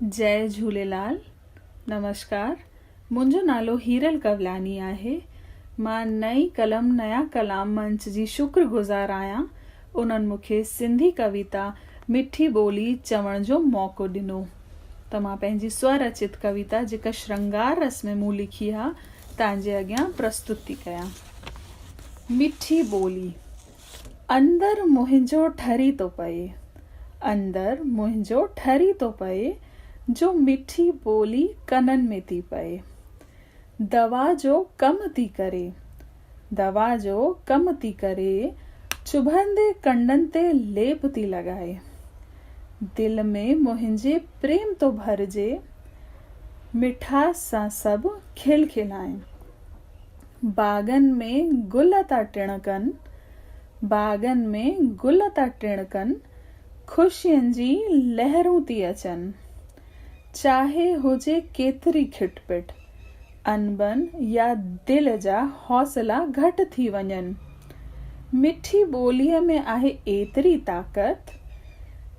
जय झूलेलाल। नमस्कार। मुंहिंजो नालो हीरल कवलानी आहे। मां नई कलम नया कलाम मंच जी शुक्रगुज़ार आहियां। उन्हनि मूंखे सिंधी कविता मिठी ॿोली चवण जो मौक़ो ॾिनो त मां पंहिंजी स्वरचित कविता जेका श्रंगार रस में मूं लिखी आहे तव्हांजे अॻियां प्रस्तुत थी कयां। मिठी ॿोली। अंदर मुंहिंजो ठरी थो पए, अंदर मुंहिंजो ठरी थो पए, जो मिठी ॿोली कननि में थी पए। दवा जो कमु थी करे, दवा जो कमु थी करे, चुभंदे कंडनि ते लेप थी लॻाए। दिल में मुंहिंजे प्रेम थो भरिजे, मिठास सां सभु खिलखिलाइनि। बाग़नि में गुल था टिणकनि, बाग़नि में गुल था टिणकनि, ख़ुशियुनि जी लहरूं थी अचनि। चाहे हुजे केतिरी खिटपिट, अनबन या दिल जा हौसला घटि थी वञनि। मिठी ॿोलीअ में आहे एतिरी ताक़त,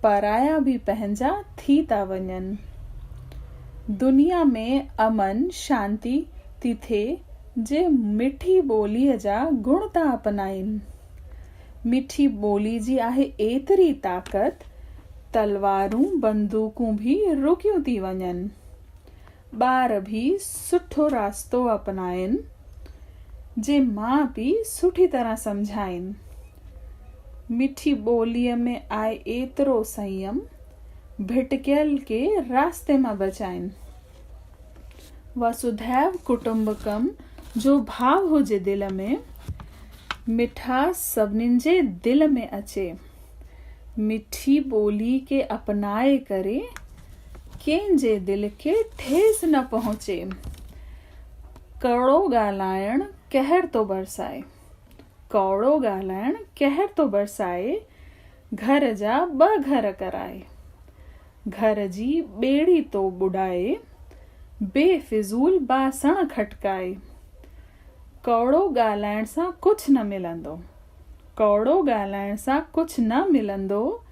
पराया बि पंहिंजा थी था वञनि। दुनिया में अमन शांती थी थिए जे मिठी ॿोलीअ जा गुण था अपनाइनि। मिठी ॿोली जी आहे एतिरी ताक़त, तलवारूं बंदूकूं बि रुकियूं थी वञनि। ॿार बि सुठो रास्तो अपनाइनि, जे माउ पीउ सुठी तरह सम्झाइनि। मिठी ॿोलीअ में आहे एतिरो संयम, भिटकियल के रास्ते मां बचाइनि। वसुधैव कुटुंबकम जो भाव हुजे दिल में, मिठास सभिनीनि जे दिल में अचे। मिठी ॿोली के अपनाए करे कंहिंजे दिल खे ठेस न पहुचे। कौड़ो ॻाल्हाइण कहर थो बरसाए, कौड़ो ॻाल्हाइण कहर थो बरसाए, घर जा ॿ घर कराए। घर जी ॿेड़ी थो ॿुॾाए, बेफ़िज़ूल बासण खटकाए। कौड़ो ॻाल्हाइण सां कुझु न मिलंदो, कौड़ो ॻाल्हाइण सां कुझु न मिलंदो,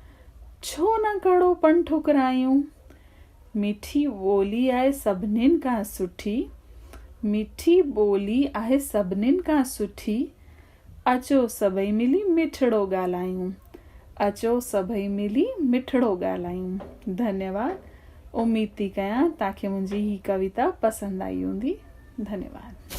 छो न कड़ोपन ठुकरायूं। मिठी ॿोली आहे सभिनीनि खां सुठी, मिठी ॿोली आहे सभिनीनि खां सुठी। अचो सभई मिली मिठड़ो ॻाल्हायूं, अचो सभई मिली मिठड़ो ॻाल्हायूं। धन्यवाद। उम्मीद थी कयां तव्हांखे मुंहिंजी ही कविता पसंदि आई हूंदी। धन्यवाद।